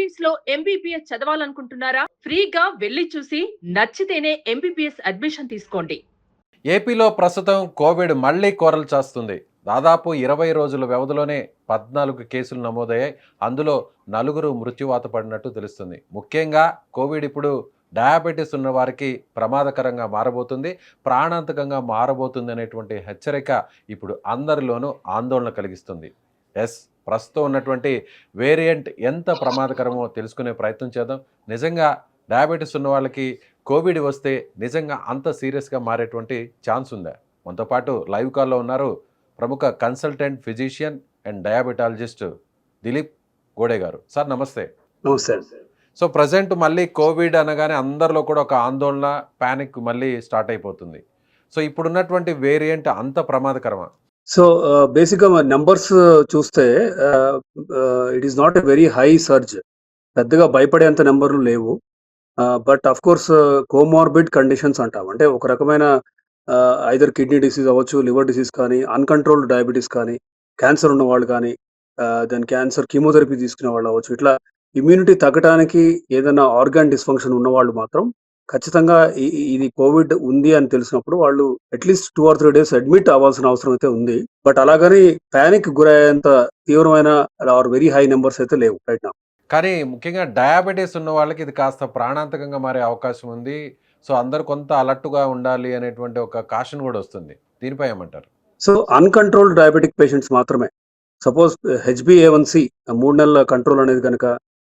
Philippines లో MBBS చదవాలనుకుంటున్నారా? ఫ్రీగా వెళ్లి చూసి నచ్చితేనే ఎంబీబీఎస్ అడ్మిషన్ తీసుకోండి. ఏపీలో ప్రస్తుతం కోవిడ్ మళ్లీ కోరలు చాస్తుంది. దాదాపు 20 రోజుల వ్యవధిలోనే 14 కేసులు నమోదయ్యాయి. అందులో 4 మృత్యువాత పడినట్టు తెలుస్తుంది. ముఖ్యంగా కోవిడ్ ఇప్పుడు డయాబెటీస్ ఉన్న వారికి ప్రమాదకరంగా మారబోతుంది, ప్రాణాంతకంగా మారబోతుంది అనేటువంటి హెచ్చరిక ఇప్పుడు అందరిలోనూ ఆందోళన కలిగిస్తుంది. ప్రస్తుతం ఉన్నటువంటి వేరియంట్ ఎంత ప్రమాదకరమో తెలుసుకునే ప్రయత్నం చేద్దాం. నిజంగా డయాబెటీస్ ఉన్న వాళ్ళకి కోవిడ్ వస్తే నిజంగా అంత సీరియస్గా మారేటువంటి ఛాన్స్ ఉందా? మనతో పాటు లైవ్ కాల్లో ఉన్నారు ప్రముఖ consultant physician and diabetologist Dilip Gode garu. Sir నమస్తే. నమస్తే. సో ప్రజెంట్ మళ్ళీ కోవిడ్ అనగానే అందరిలో కూడా ఒక ఆందోళన, ప్యానిక్ మళ్ళీ స్టార్ట్ అయిపోతుంది. సో ఇప్పుడున్నటువంటి వేరియంట్ అంత ప్రమాదకరమా? సో బేసిక్గా నెంబర్స్ చూస్తే it is not a very high surge. పెద్దగా భయపడేంత నెంబర్లు లేవు. But of course comorbid conditions అంటాం. అంటే ఒక రకమైన ఐదర్ కిడ్నీ డిసీజ్ అవ్వచ్చు, లివర్ డిసీజ్ కానీ, అన్‌కంట్రోల్డ్ డయాబెటిస్ కానీ, క్యాన్సర్ ఉన్నవాళ్ళు కానీ, దెన్ క్యాన్సర్ కీమోథెరపీ తీసుకునే వాళ్ళు అవ్వచ్చు. ఇట్లా ఇమ్యూనిటీ తగ్గటానికి ఏదైనా ఆర్గాన్ డిస్‌ఫంక్షన్ ఉన్నవాళ్ళు మాత్రం ఖచ్చితంగా ఇది కోవిడ్ ఉంది అని తెలిసినప్పుడు వాళ్ళు అట్‌లీస్ట్ 2 or 3 డేస్ అడ్మిట్ అవ్వాల్సిన అవసరం అయితే ఉంది. బట్ అలాగని పానిక్ గురయ్యేంత తీవ్రమైన ఆర్ వెరీ హై నెంబర్స్ అయితే లేవు రైట్ నౌ. కానీ ముఖ్యంగా డయాబెటీస్ ఉన్న వాళ్ళకి ఇది కాస్త ప్రాణాంతకంగా మారే అవకాశం ఉంది. సో అందరూ కొంత అలర్ట్‌గా ఉండాలి అనేటువంటి ఒక కాషన్ కూడా వస్తుంది. దీనిపై ఏమంటారు? సో అన్‌కంట్రోల్డ్ డయాబెటిక్ పేషెంట్స్ మాత్రమే. సపోజ్ హెచ్‌బీఏ1సి 3 నెలల కంట్రోల్ అనేది గనక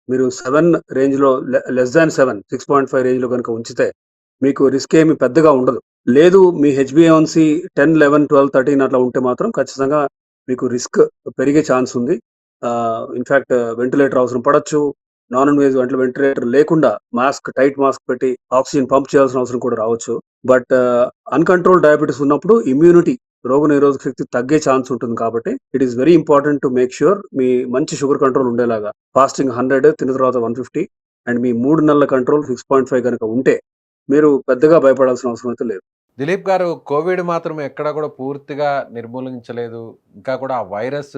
మీరు 7 రేంజ్‌లో లెస్ దాన్ 7, 6.5 రేంజ్‌లో గనక ఉంచితే మీకు రిస్క్ ఏమి పెద్దగా ఉండదు. లేదు మీ హెచ్‌బీఏ1సి 10, 11, 12, 13 అట్లా ఉంటే మాత్రం ఖచ్చితంగా మీకు రిస్క్ పెరిగే ఛాన్స్ ఉంది. ఇన్‌ఫాక్ట్ వెంటిలేటర్ అవసరం పడొచ్చు. నాన్ ఇన్వేజివ్ అంటే వెంటిలేటర్ లేకుండా టైట్ మాస్క్ పెట్టి ఆక్సిజన్ పంప్ చేయాల్సిన అవసరం కూడా రావచ్చు. బట్ అన్‌కంట్రోల్డ్ డయాబెటిస్ ఉన్నప్పుడు ఇమ్యూనిటీ, రోగనిరోధక శక్తి తగ్గే ఛాన్స్ ఉంటుంది కాబట్టి it is very important to make sure మీ మంచి షుగర్ కంట్రోల్ ఉండేలాగా ఫాస్టింగ్ 100, తిన్న తర్వాత 150 అండ్ మీ 3 నెలల కంట్రోల్ 6.5 కనుక ఉంటే మీరు పెద్దగా భయపడాల్సిన అవసరం అయితే లేదు. దిలీప్ గారు, కోవిడ్ మాత్రం ఎక్కడ కూడా పూర్తిగా నిర్మూలించలేదు. ఇంకా కూడా ఆ వైరస్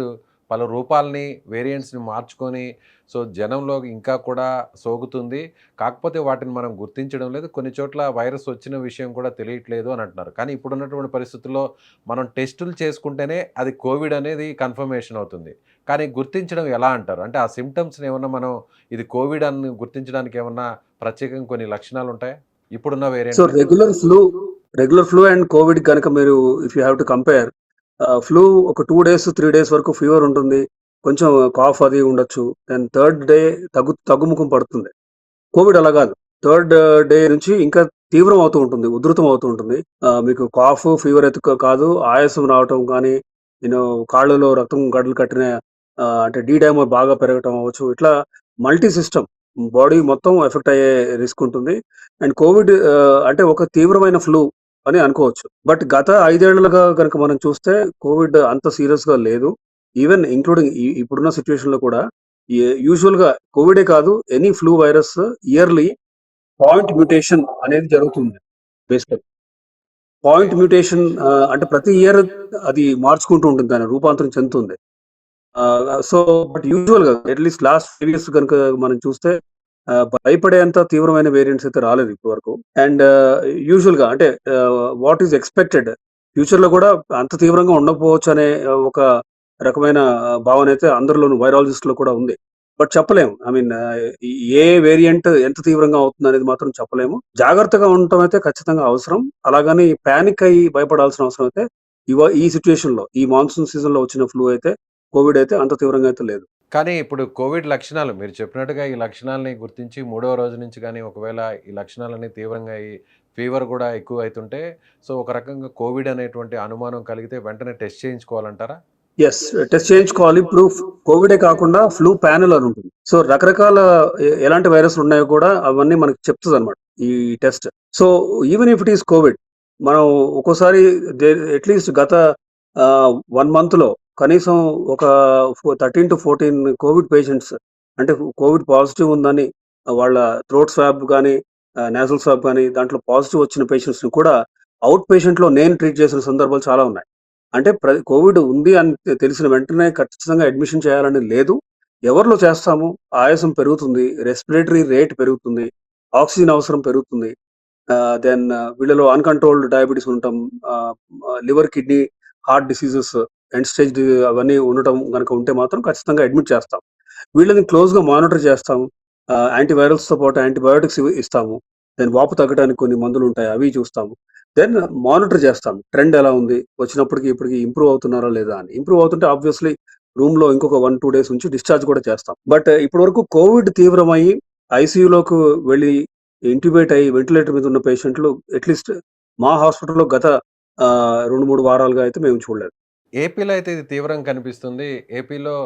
పలు రూపాలని, వేరియంట్స్ని మార్చుకొని సో జనంలో ఇంకా కూడా సోకుతుంది. కాకపోతే వాటిని మనం గుర్తించడం లేదు. కొన్ని చోట్ల వైరస్ వచ్చిన విషయం కూడా తెలియట్లేదు అని అంటున్నారు. కానీ ఇప్పుడున్నటువంటి పరిస్థితుల్లో మనం టెస్టులు చేసుకుంటేనే అది కోవిడ్ అనేది కన్ఫర్మేషన్ అవుతుంది. కానీ గుర్తించడం ఎలా అంటారు? అంటే ఆ సిమ్టమ్స్ని ఏమన్నా మనం ఇది కోవిడ్ అని గుర్తించడానికి ఏమన్నా ప్రత్యేకంగా కొన్ని లక్షణాలు ఉంటాయా ఇప్పుడున్న so variant? Regular flu and Covid కనుక మీరు if you have to compare, flu ఒక 2 డేస్ 3 డేస్ వరకు ఫీవర్ ఉంటుంది, కొంచెం కాఫ్ అది ఉండొచ్చు. దెన్ థర్డ్ డే తగ్గుముఖం పడుతుంది. కోవిడ్ అలా కాదు. థర్డ్ డే నుంచి ఇంకా తీవ్రం అవుతూ ఉంటుంది, ఉధృతం అవుతూ ఉంటుంది. మీకు కాఫ్, ఫీవర్ అయితే కాదు, ఆయాసం రావటం కానీ, కాళ్ళలో రక్తం గడ్డలు కట్టిన అంటే డీడైమర్ బాగా పెరగటం అవ్వచ్చు. ఇట్లా మల్టీ సిస్టమ్ బాడీ మొత్తం ఎఫెక్ట్ అయ్యే రిస్క్ ఉంటుంది. అండ్ కోవిడ్ అంటే ఒక తీవ్రమైన ఫ్లూ అని అనుకోవచ్చు. బట్ గత 5 ఏళ్లుగా కనుక మనం చూస్తే కోవిడ్ అంత సీరియస్‌గా లేదు. ఈవెన్ ఇంక్లూడింగ్ ఇప్పుడున్న సిట్యుయేషన్‌లో కూడా యూజువల్‌గా కోవిడే కాదు, any flu virus yearly point mutation అనేది జరుగుతుంది బేసికల్లీ. పాయింట్ మ్యూటేషన్ అంటే ప్రతి ఇయర్ అది మార్చుకుంటూ ఉంటుంది, దాని రూపాంతరం చెందుతుంది. సో బట్ యూజువల్‌గా అట్‌లీస్ట్ లాస్ట్ 5 ఇయర్స్ గనుక మనం చూస్తే భయపడేంత తీవ్రమైన వేరియంట్స్ అయితే రాలేదు ఇప్పటి వరకు. అండ్ యూజువల్‌గా అంటే వాట్ ఈస్ ఎక్స్‌పెక్టెడ్ ఫ్యూచర్‌లో కూడా అంత తీవ్రంగా ఉండకపోవచ్చు అనే ఒక రకమైన భావన అయితే అందరిలోనూ వైరాలజిస్ట్‌లో కూడా ఉంది. బట్ చెప్పలేము. ఐ మీన్ ఏ వేరియంట్ ఎంత తీవ్రంగా అవుతుందనేది మాత్రం చెప్పలేము. జాగ్రత్తగా ఉండటం అయితే ఖచ్చితంగా అవసరం. అలాగని పానిక్ అయ్యి భయపడాల్సిన అవసరం అయితే ఈ సిట్యుయేషన్‌లో, ఈ మాన్సూన్ సీజన్‌లో వచ్చిన ఫ్లూ అయితే, కోవిడ్ అయితే అంత తీవ్రంగా అయితే లేదు. కానీ ఇప్పుడు కోవిడ్ లక్షణాలు మీరు చెప్పినట్టుగా ఈ లక్షణాలని గుర్తించి 3వ రోజు నుంచి కానీ ఒకవేళ ఈ లక్షణాలన్నీ తీవ్రంగా అయ్యి ఫీవర్ కూడా ఎక్కువ అవుతుంటే సో ఒక రకంగా కోవిడ్ అనేటువంటి అనుమానం కలిగితే వెంటనే టెస్ట్ చేయించుకోవాలంటారా? యెస్. టెస్ట్ చేయించుకోవాలి. ఇప్పుడు కోవిడే కాకుండా ఫ్లూ ప్యానెల్ అని ఉంటుంది. సో రకరకాల ఎలాంటి వైరస్‌లు ఉన్నాయో కూడా అవన్నీ మనకు చెప్తదన్నమాట ఈ test. So even if it is Covid, మనం ఒక్కోసారి అట్‌లీస్ట్ గత 1 మంత్‌లో కనీసం ఒక 13-14 కోవిడ్ పేషెంట్స్ అంటే కోవిడ్ పాజిటివ్ ఉందని వాళ్ళ థ్రోట్ స్వాబ్ గానీ, నేసల్ స్వాబ్ గానీ దాంట్లో పాజిటివ్ వచ్చిన పేషెంట్స్‌ని కూడా అవుట్ పేషెంట్‌లో నేను ట్రీట్ చేసిన సందర్భాలు చాలా ఉన్నాయి. అంటే కోవిడ్ ఉంది అని తెలిసిన వెంటనే ఖచ్చితంగా అడ్మిషన్ చేయాలని లేదు. ఎవరిలో చేస్తాము? ఆయాసం పెరుగుతుంది, రెస్పిరేటరీ రేట్ పెరుగుతుంది, ఆక్సిజన్ అవసరం పెరుగుతుంది. దెన్ వీళ్ళలో అన్‌కంట్రోల్డ్ డయాబెటిస్ ఉండటం, liver, kidney, heart diseases, end stage అవన్నీ ఉండటం గనక ఉంటే మాత్రం ఖచ్చితంగా అడ్మిట్ చేస్తాం. వీళ్ళని క్లోజ్‌గా మానిటర్ చేస్తాం. యాంటీవైరల్స్‌తో పాటు యాంటీబయోటిక్స్ ఇస్తాము. దెన్ వాపు తగ్గడానికి కొన్ని మందులుంటాయి. అవి చూస్తాము. దెన్ మానిటర్ చేస్తాం. ట్రెండ్ ఎలా ఉంది? వచ్చినప్పటికి ఇప్పటికి ఇంప్రూవ్ అవుతున్నారా లేదా అని. ఇంప్రూవ్ అవుతుంటే ఆబ్వియస్‌లీ రూమ్‌లో ఇంకొక 1, 2 డేస్ ఉంచి డిశ్చార్జ్ కూడా చేస్తాం. బట్ ఇప్పటివరకు కోవిడ్ తీవ్రమయ్యి ఐసీయూలోకి వెళ్లి ఇంట్యూబేట్ అయ్యి వెంటిలేటర్ మీద ఉన్న పేషెంట్లు అట్‌లీస్ట్ మా హాస్పిటల్‌లో గత 2, 3 వారాలుగా అయితే మేము చూడలేదు. ఏపీలో అయితే ఇది తీవ్రంగా కనిపిస్తుంది. ఏపీలో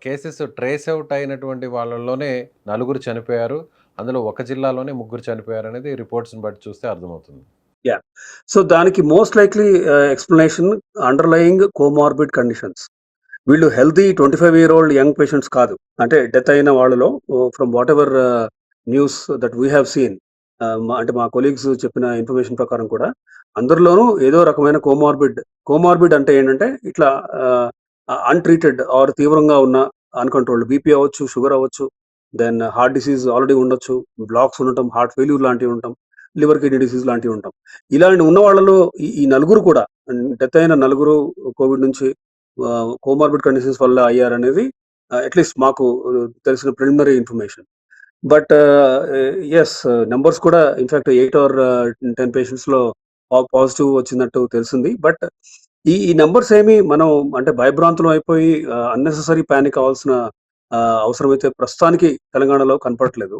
కేసెస్ ట్రేస్ ఔట్ అయినటువంటి వాళ్ళలోనే నలుగురు చనిపోయారు. అందులో ఒక జిల్లాలోనే ముగ్గురు చనిపోయారనేది రిపోర్ట్స్‌ని బట్టి చూస్తే అర్థమవుతుంది. యాహ్! సో దానికి most likely explanation underlying comorbid conditions. వీళ్ళు healthy 25 year old young patients కాదు. అంటే డెత్ అయిన వాళ్ళలో from whatever news that we have seen, అంటే మా కొలీగ్స్ చెప్పిన ఇన్ఫర్మేషన్ ప్రకారం కూడా అందరిలోనూ ఏదో రకమైన కోమార్బిడ్ అంటే ఏంటంటే ఇట్లా అన్‌ట్రీటెడ్ ఆర్ తీవ్రంగా ఉన్న అన్‌కంట్రోల్డ్ బీపీ అవ్వచ్చు, షుగర్ అవ్వచ్చు, దెన్ హార్ట్ డిసీజ్ ఆల్రెడీ ఉండొచ్చు, బ్లాక్స్ ఉండటం, హార్ట్ ఫెయిల్యూర్ లాంటివి ఉండటం, లివర్ కిడ్నీ డిసీజ్ లాంటివి ఉండటం. ఇలాంటి ఉన్న వాళ్ళలో ఈ నలుగురు కూడా డెత్ అయిన నలుగురు కోవిడ్ నుంచి కోమార్బిడ్ కండిషన్స్ వల్ల అయ్యారనేది అట్‌లీస్ట్ మాకు తెలిసిన preliminary information. But yes, numbers కూడా ఇన్‌ఫాక్ట్ 8 ఆర్ 10 పేషెంట్స్‌లో పాజిటివ్ వచ్చినట్టు తెలిసింది. బట్ ఈ నంబర్స్ ఏమి మనం అంటే భయభ్రాంతులం అయిపోయి అన్నెసెసరీ పానిక్ అవ్వాల్సిన అవసరమైతే ప్రస్తుతానికి తెలంగాణలో కనపడట్లేదు.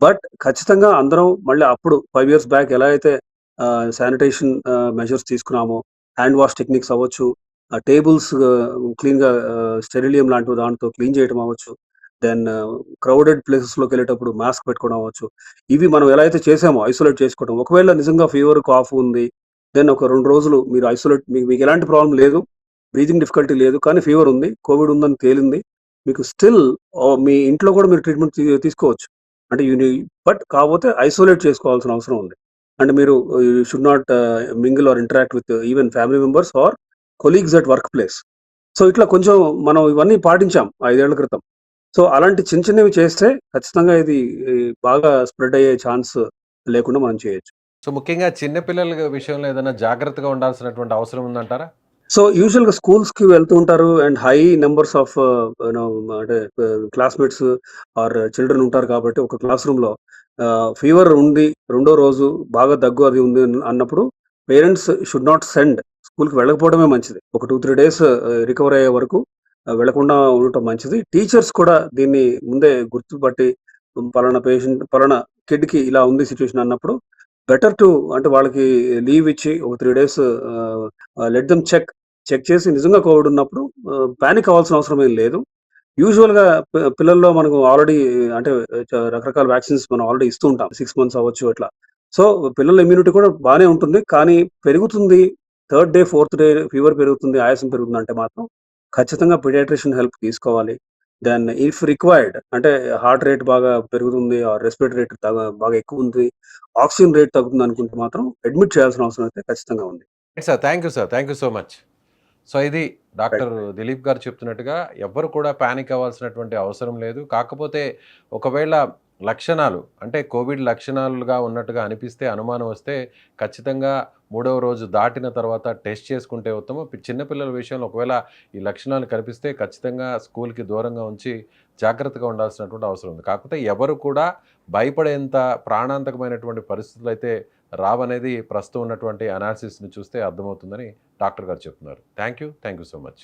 బట్ ఖచ్చితంగా అందరం మళ్ళీ అప్పుడు 5 ఇయర్స్ బ్యాక్ ఎలా అయితే శానిటేషన్ మెజర్స్ తీసుకున్నామో, హ్యాండ్ వాష్ టెక్నిక్స్ అవ్వచ్చు, టేబుల్స్ క్లీన్‌గా స్టెరిలియం లాంటి దాంతో క్లీన్ చేయడం అవ్వచ్చు. దెన్ క్రౌడెడ్ ప్లేసెస్‌లోకెళ్ళేటప్పుడు మాస్క్ పెట్టుకోవడం అవ్వచ్చు. ఇవి మనం ఎలా అయితే చేసామో ఐసోలేట్ చేసుకోవడం. ఒకవేళ నిజంగా ఫీవర్, కాఫ్ ఉంది. దెన్ ఒక 2 రోజులు మీరు ఐసోలేట్, మీకు ఎలాంటి ప్రాబ్లమ్ లేదు. బ్రీతింగ్ డిఫికల్టీ లేదు. కానీ ఫీవర్ ఉంది. కోవిడ్ ఉందని తేలింది. మీకు స్టిల్ మీ ఇంట్లో కూడా మీరు ట్రీట్మెంట్ తీసుకోవచ్చు. అంటే బట్ కాకపోతే ఐసోలేట్ చేసుకోవాల్సిన అవసరం ఉంది. అంటే మీరు you should not mingle or interact with even family members or colleagues at work place. So ఇట్లా కొంచెం మనం ఇవన్నీ పాటించాం 5 ఏళ్ల క్రితం. సో అలాంటి చిన్న చిన్నవి చేస్తే ఖచ్చితంగా ఇది బాగా స్ప్రెడ్ అయ్యే ఛాన్స్ లేకుండా మనం చేయొచ్చు. సో ముఖ్యంగా చిన్న పిల్లల విషయంలో ఏదైనా జాగ్రత్తగా ఉండాల్సినటువంటి అవసరం ఉందంటారా? సో యూజువల్‌గా స్కూల్స్‌కి వెళ్తూ ఉంటారు and high numbers of no అంటే క్లాస్‌మేట్స్ ఆర్ చిల్డ్రన్ ఉంటారు కాబట్టి ఒక క్లాస్ రూమ్‌లో ఫీవర్ ఉంది, రెండో రోజు బాగా దగ్గు అది ఉంది అన్నప్పుడు పేరెంట్స్ షుడ్ నాట్ సెండ్. స్కూల్‌కి వెళ్ళకపోవడమే మంచిది. ఒక 2, 3 డేస్ రికవర్ అయ్యే వరకు వెళ్ళకుండా ఉండటం మంచిది. టీచర్స్ కూడా దీన్ని ముందే గుర్తుపట్టి పలానా పేషెంట్, పలానా కిడ్‌కి ఇలా ఉంది సిట్యుయేషన్ అన్నప్పుడు బెటర్ టు అంటే వాళ్ళకి లీవ్ ఇచ్చి ఒక 3 డేస్ లెట్ దెమ్ చెక్ చేసి నిజంగా కోవిడ్ ఉన్నప్పుడు పానిక్ అవ్వాల్సిన అవసరం ఏం లేదు. యూజువల్‌గా పిల్లల్లో మనకు ఆల్రెడీ అంటే రకరకాల వాక్సిన్స్ మనం ఆల్రెడీ ఇస్తూ ఉంటాం. 6 మంత్స్ అవ్వచ్చు అట్లా. సో పిల్లల ఇమ్యూనిటీ కూడా బానే ఉంటుంది. కానీ పెరుగుతుంది. Third day, fourth day fever పెరుగుతుంది, ఆయాసం పెరుగుతుందంటే మాత్రం ఖచ్చితంగా పీడియాట్రిషియన్ హెల్ప్ తీసుకోవాలి. దెన్ ఇఫ్ రిక్వైర్డ్ అంటే హార్ట్ రేట్ బాగా పెరుగుతుంది ఆర్ రెస్పిరేటరీ రేట్ బాగా ఎక్కువుంది, ఆక్సిజన్ రేట్ తగ్గుతుందనుకుంటే మాత్రం అడ్మిట్ చేయాల్సిన అవసరం అయితే ఖచ్చితంగా ఉంది. Sir. Thank you sir. Thank you so much. So ఇది రైట్. డాక్టర్ దిలీప్ గారు చెప్తున్నట్టుగా ఎవ్వరు కూడా పానిక్ అవ్వాల్సినటువంటి అవసరం లేదు. కాకపోతే ఒకవేళ లక్షణాలు అంటే కోవిడ్ లక్షణాలుగా ఉన్నట్టుగా అనిపిస్తే, అనుమానం వస్తే ఖచ్చితంగా మూడవ రోజు దాటిన తర్వాత టెస్ట్ చేసుకుంటే ఉత్తమం. చిన్న పిల్లల విషయంలో ఒకవేళ ఈ లక్షణాలు కనిపిస్తే ఖచ్చితంగా స్కూల్‌కి దూరంగా ఉంచి జాగ్రత్తగా ఉండాల్సినటువంటి అవసరం ఉంది. కాకపోతే ఎవరు కూడా భయపడేంత ప్రాణాంతకమైనటువంటి పరిస్థితులైతే రావనేది ప్రస్తుతం ఉన్నటువంటి అనాలిసిస్‌ని చూస్తే అర్థమవుతుందని డాక్టర్ గారు చెప్తున్నారు. Thank you so much.